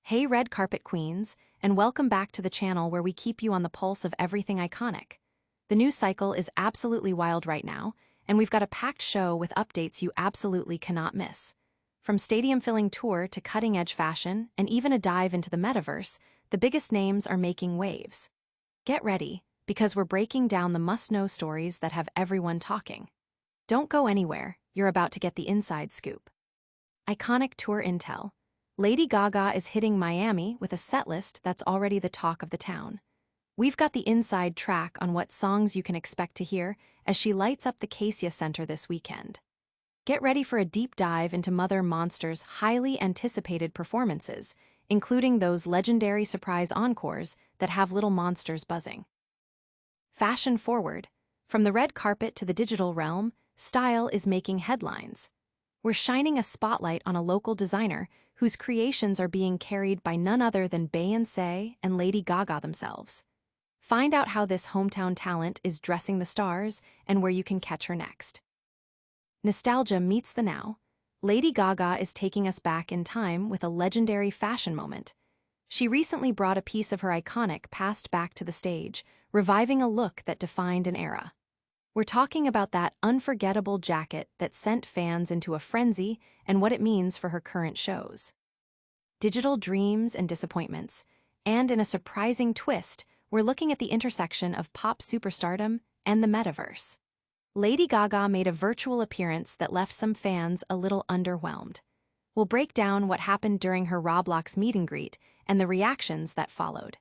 Hey red carpet queens, and welcome back to the channel where we keep you on the pulse of everything iconic. The news cycle is absolutely wild right now, and we've got a packed show with updates you absolutely cannot miss. From stadium-filling tour to cutting-edge fashion, and even a dive into the Metaverse, the biggest names are making waves. Get ready, because we're breaking down the must-know stories that have everyone talking. Don't go anywhere, you're about to get the inside scoop. Iconic tour intel. Lady Gaga is hitting Miami with a setlist that's already the talk of the town. We've got the inside track on what songs you can expect to hear as she lights up the Cassia Center this weekend. Get ready for a deep dive into Mother Monster's highly anticipated performances, including those legendary surprise encores that have little monsters buzzing. Fashion forward. From the red carpet to the digital realm, style is making headlines. We're shining a spotlight on a local designer whose creations are being carried by none other than Beyoncé and Lady Gaga themselves. Find out how this hometown talent is dressing the stars and where you can catch her next. Nostalgia meets the now. Lady Gaga is taking us back in time with a legendary fashion moment. She recently brought a piece of her iconic past back to the stage, reviving a look that defined an era. We're talking about that unforgettable jacket that sent fans into a frenzy and what it means for her current shows. Digital dreams and disappointments, and in a surprising twist, we're looking at the intersection of pop superstardom and the Metaverse. Lady Gaga made a virtual appearance that left some fans a little underwhelmed. We'll break down what happened during her Roblox meet and greet and the reactions that followed.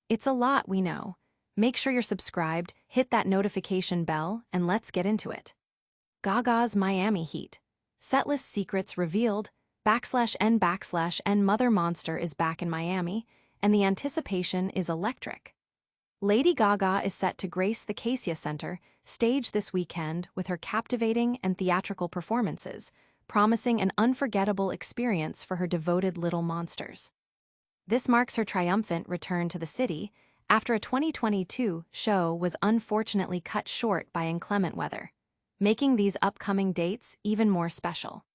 It's a lot, we know. Make sure you're subscribed, hit that notification bell, and let's get into it. Gaga's Miami Heat. Setlist secrets revealed, /N/N Mother Monster is back in Miami, and the anticipation is electric. Lady Gaga is set to grace the Cassia Center stage this weekend with her captivating and theatrical performances, promising an unforgettable experience for her devoted little monsters. This marks her triumphant return to the city, after a 2022 show was unfortunately cut short by inclement weather, making these upcoming dates even more special.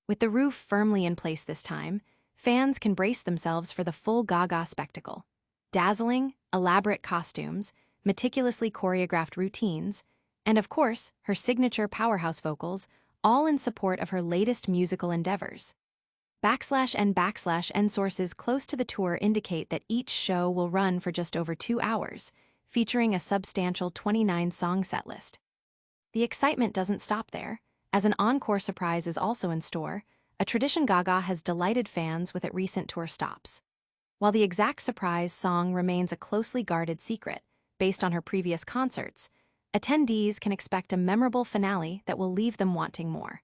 With the roof firmly in place this time, fans can brace themselves for the full Gaga spectacle. Dazzling, elaborate costumes, meticulously choreographed routines, and of course, her signature powerhouse vocals, all in support of her latest musical endeavors. /N/N sources close to the tour indicate that each show will run for just over 2 hours, featuring a substantial 29-song setlist. The excitement doesn't stop there, as an encore surprise is also in store, a tradition Gaga has delighted fans with at recent tour stops. While the exact surprise song remains a closely guarded secret, based on her previous concerts, attendees can expect a memorable finale that will leave them wanting more.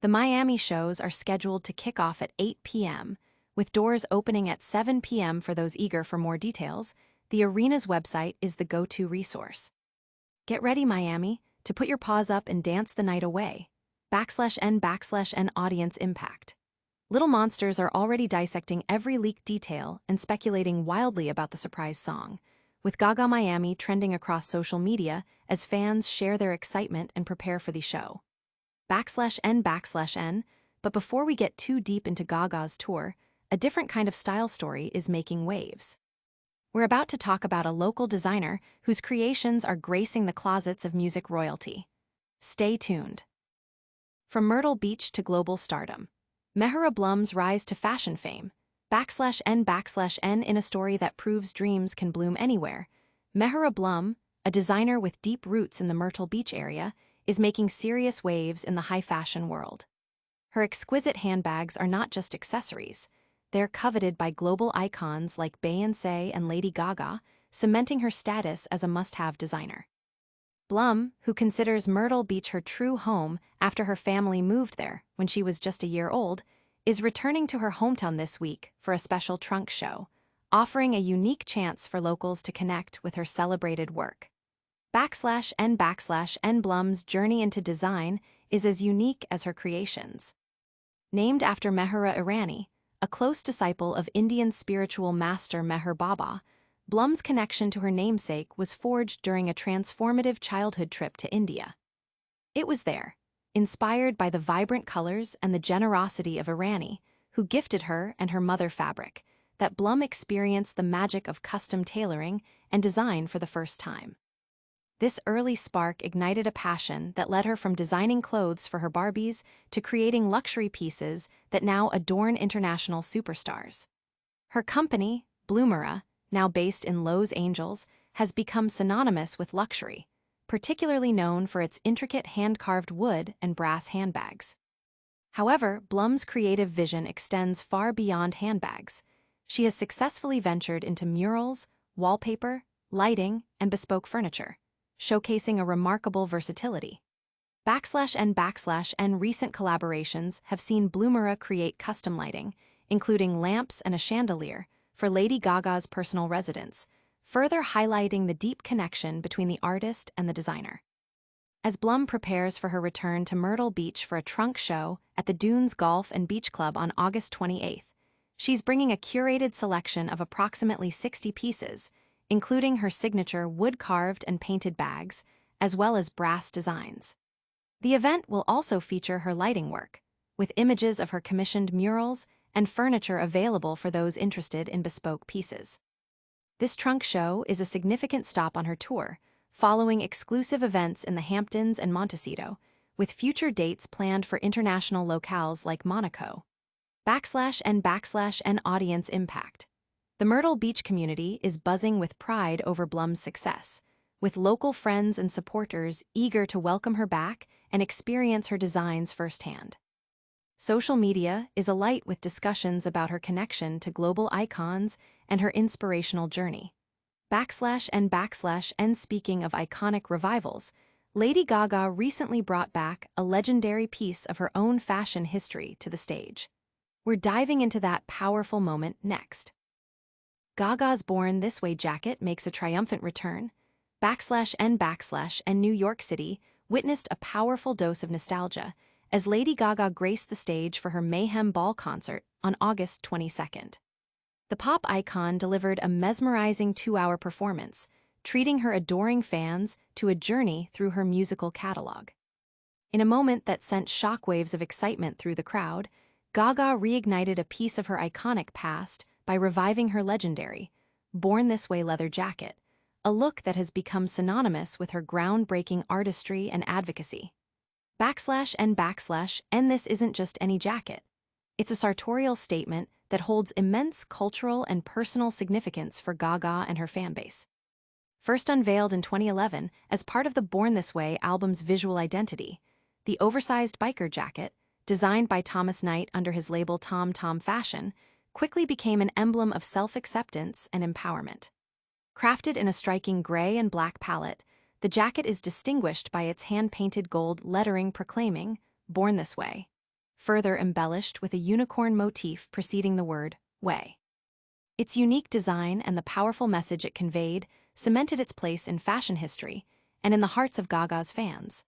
The Miami shows are scheduled to kick off at 8 p.m., with doors opening at 7 p.m. for those eager for more details. The arena's website is the go-to resource. Get ready, Miami, to put your paws up and dance the night away. /N/N audience impact. Little monsters are already dissecting every leaked detail and speculating wildly about the surprise song, with Gaga Miami trending across social media as fans share their excitement and prepare for the show. /N/N, but before we get too deep into Gaga's tour, a different kind of style story is making waves. We're about to talk about a local designer whose creations are gracing the closets of music royalty. Stay tuned. From Myrtle Beach to global stardom, Mehera Blum's rise to fashion fame. /N/N in a story that proves dreams can bloom anywhere. Mehera Blum, a designer with deep roots in the Myrtle Beach area, is making serious waves in the high-fashion world. Her exquisite handbags are not just accessories. They're coveted by global icons like Beyoncé and Lady Gaga, cementing her status as a must-have designer. Blum, who considers Myrtle Beach her true home after her family moved there when she was just a year old, is returning to her hometown this week for a special trunk show, offering a unique chance for locals to connect with her celebrated work. /N Blum's journey into design is as unique as her creations. Named after Mehera Irani, a close disciple of Indian spiritual master Meher Baba, Blum's connection to her namesake was forged during a transformative childhood trip to India. It was there, inspired by the vibrant colors and the generosity of Irani, who gifted her and her mother fabric, that Blum experienced the magic of custom tailoring and design for the first time. This early spark ignited a passion that led her from designing clothes for her Barbies to creating luxury pieces that now adorn international superstars. Her company, Bloomera, now based in Los Angeles, has become synonymous with luxury, particularly known for its intricate hand-carved wood and brass handbags. However, Blum's creative vision extends far beyond handbags. She has successfully ventured into murals, wallpaper, lighting, and bespoke furniture, showcasing a remarkable versatility. And recent collaborations have seen Bloomera create custom lighting, including lamps and a chandelier, for Lady Gaga's personal residence, further highlighting the deep connection between the artist and the designer. As Blum prepares for her return to Myrtle Beach for a trunk show at the Dunes Golf and Beach Club on August 28th, she's bringing a curated selection of approximately 60 pieces, including her signature wood-carved and painted bags, as well as brass designs. The event will also feature her lighting work, with images of her commissioned murals and furniture available for those interested in bespoke pieces. This trunk show is a significant stop on her tour, following exclusive events in the Hamptons and Montecito, with future dates planned for international locales like Monaco. And audience impact. The Myrtle Beach community is buzzing with pride over Blum's success, with local friends and supporters eager to welcome her back and experience her designs firsthand. Social media is alight with discussions about her connection to global icons and her inspirational journey. And speaking of iconic revivals, Lady Gaga recently brought back a legendary piece of her own fashion history to the stage. We're diving into that powerful moment next. Gaga's Born This Way jacket makes a triumphant return. And New York City witnessed a powerful dose of nostalgia as Lady Gaga graced the stage for her Mayhem Ball concert on August 22nd. The pop icon delivered a mesmerizing 2-hour performance, treating her adoring fans to a journey through her musical catalog. In a moment that sent shockwaves of excitement through the crowd, Gaga reignited a piece of her iconic past by reviving her legendary Born This Way leather jacket, a look that has become synonymous with her groundbreaking artistry and advocacy. And this isn't just any jacket. It's a sartorial statement that holds immense cultural and personal significance for Gaga and her fanbase. First unveiled in 2011 as part of the Born This Way album's visual identity, the oversized biker jacket, designed by Thomas Knight under his label Tom Tom Fashion, quickly became an emblem of self-acceptance and empowerment. Crafted in a striking gray and black palette, the jacket is distinguished by its hand-painted gold lettering proclaiming, "Born This Way," further embellished with a unicorn motif preceding the word, way. Its unique design and the powerful message it conveyed cemented its place in fashion history and in the hearts of Gaga's fans.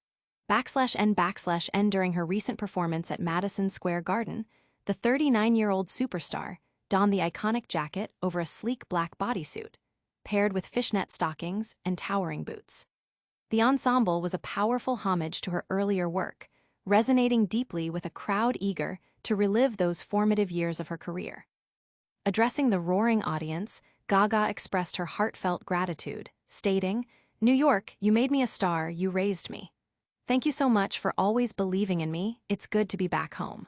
And during her recent performance at Madison Square Garden, the 39-year-old superstar donned the iconic jacket over a sleek black bodysuit, paired with fishnet stockings and towering boots. The ensemble was a powerful homage to her earlier work, resonating deeply with a crowd eager to relive those formative years of her career. Addressing the roaring audience, Gaga expressed her heartfelt gratitude, stating, "New York, you made me a star, you raised me. Thank you so much for always believing in me, it's good to be back home."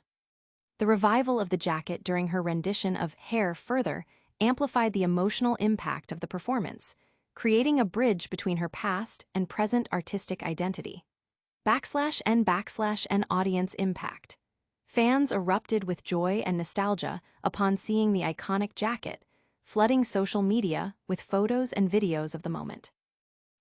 The revival of the jacket during her rendition of Hair further amplified the emotional impact of the performance, creating a bridge between her past and present artistic identity. And audience impact. Fans erupted with joy and nostalgia upon seeing the iconic jacket, flooding social media with photos and videos of the moment.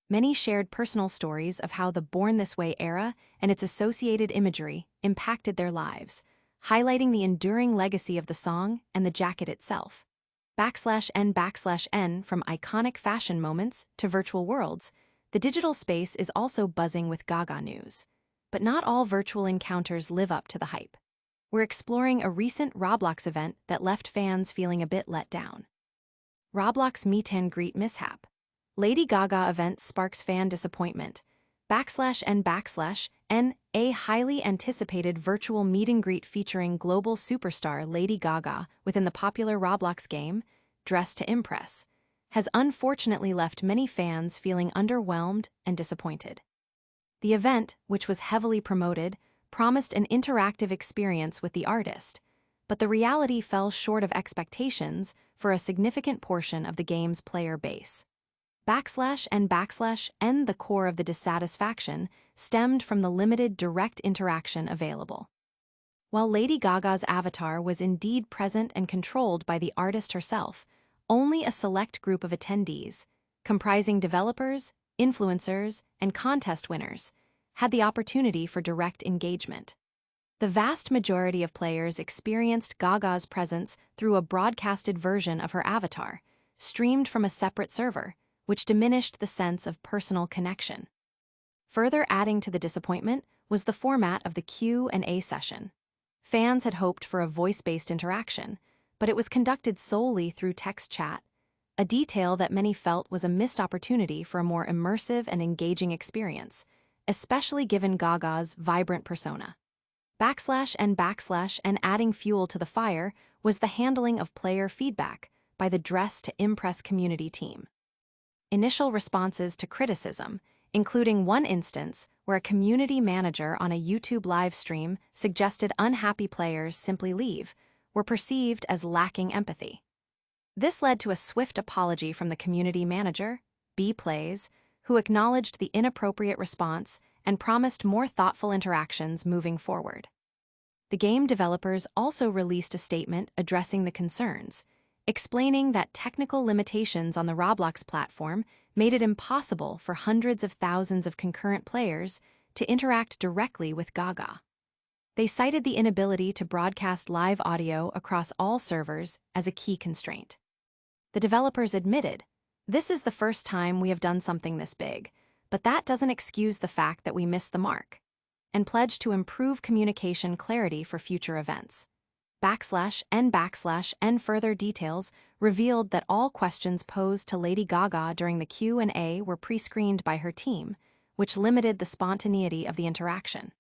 Many shared personal stories of how the Born This Way era and its associated imagery impacted their lives, highlighting the enduring legacy of the song and the jacket itself. N from iconic fashion moments to virtual worlds, the digital space is also buzzing with Gaga news. But not all virtual encounters live up to the hype. We're exploring a recent Roblox event that left fans feeling a bit let down. Roblox meet and greet mishap. Lady Gaga event sparks fan disappointment. a highly anticipated virtual meet-and-greet featuring global superstar Lady Gaga within the popular Roblox game, Dress to Impress, has unfortunately left many fans feeling underwhelmed and disappointed. The event, which was heavily promoted, promised an interactive experience with the artist, but the reality fell short of expectations for a significant portion of the game's player base. And the core of the dissatisfaction stemmed from the limited direct interaction available. While Lady Gaga's avatar was indeed present and controlled by the artist herself, only a select group of attendees, comprising developers, influencers, and contest winners, had the opportunity for direct engagement. The vast majority of players experienced Gaga's presence through a broadcasted version of her avatar, streamed from a separate server, which diminished the sense of personal connection. Further adding to the disappointment was the format of the Q&A session. Fans had hoped for a voice-based interaction, but it was conducted solely through text chat, a detail that many felt was a missed opportunity for a more immersive and engaging experience, especially given Gaga's vibrant persona. And adding fuel to the fire was the handling of player feedback by the Dress to Impress community team. Initial responses to criticism, including one instance where a community manager on a YouTube live stream suggested unhappy players simply leave, were perceived as lacking empathy. This led to a swift apology from the community manager, B-Plays, who acknowledged the inappropriate response and promised more thoughtful interactions moving forward. The game developers also released a statement addressing the concerns, explaining that technical limitations on the Roblox platform made it impossible for hundreds of thousands of concurrent players to interact directly with Gaga. They cited the inability to broadcast live audio across all servers as a key constraint. The developers admitted, "This is the first time we have done something this big, but that doesn't excuse the fact that we missed the mark," and pledged to improve communication clarity for future events. And further details revealed that all questions posed to Lady Gaga during the Q&A were pre-screened by her team, which limited the spontaneity of the interaction.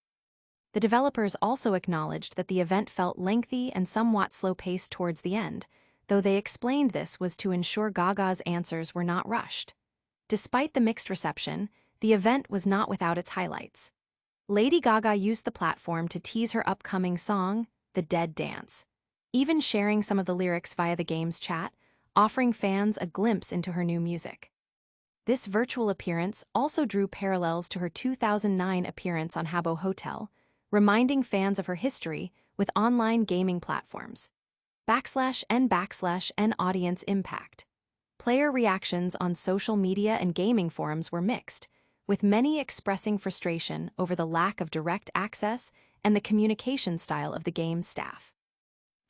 The developers also acknowledged that the event felt lengthy and somewhat slow-paced towards the end, though they explained this was to ensure Gaga's answers were not rushed. Despite the mixed reception, the event was not without its highlights. Lady Gaga used the platform to tease her upcoming song, The Dead Dance, even sharing some of the lyrics via the game's chat, offering fans a glimpse into her new music. This virtual appearance also drew parallels to her 2009 appearance on Habbo Hotel, reminding fans of her history with online gaming platforms. And audience impact. Player reactions on social media and gaming forums were mixed, with many expressing frustration over the lack of direct access and the communication style of the game's staff.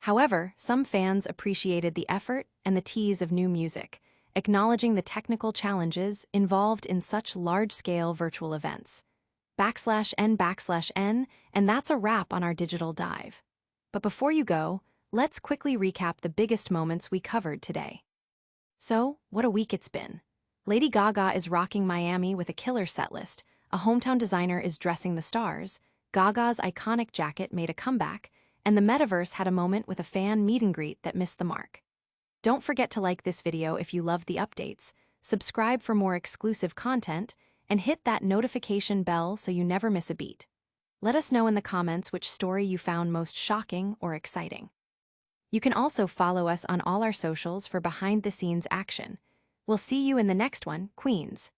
However, some fans appreciated the effort and the tease of new music, acknowledging the technical challenges involved in such large-scale virtual events. And that's a wrap on our digital dive. But before you go, let's quickly recap the biggest moments we covered today. So, what a week it's been. Lady Gaga is rocking Miami with a killer setlist, a hometown designer is dressing the stars, Gaga's iconic jacket made a comeback, and the Metaverse had a moment with a fan meet-and-greet that missed the mark. Don't forget to like this video if you love the updates, subscribe for more exclusive content, and hit that notification bell so you never miss a beat. Let us know in the comments which story you found most shocking or exciting. You can also follow us on all our socials for behind-the-scenes action. We'll see you in the next one, Queens.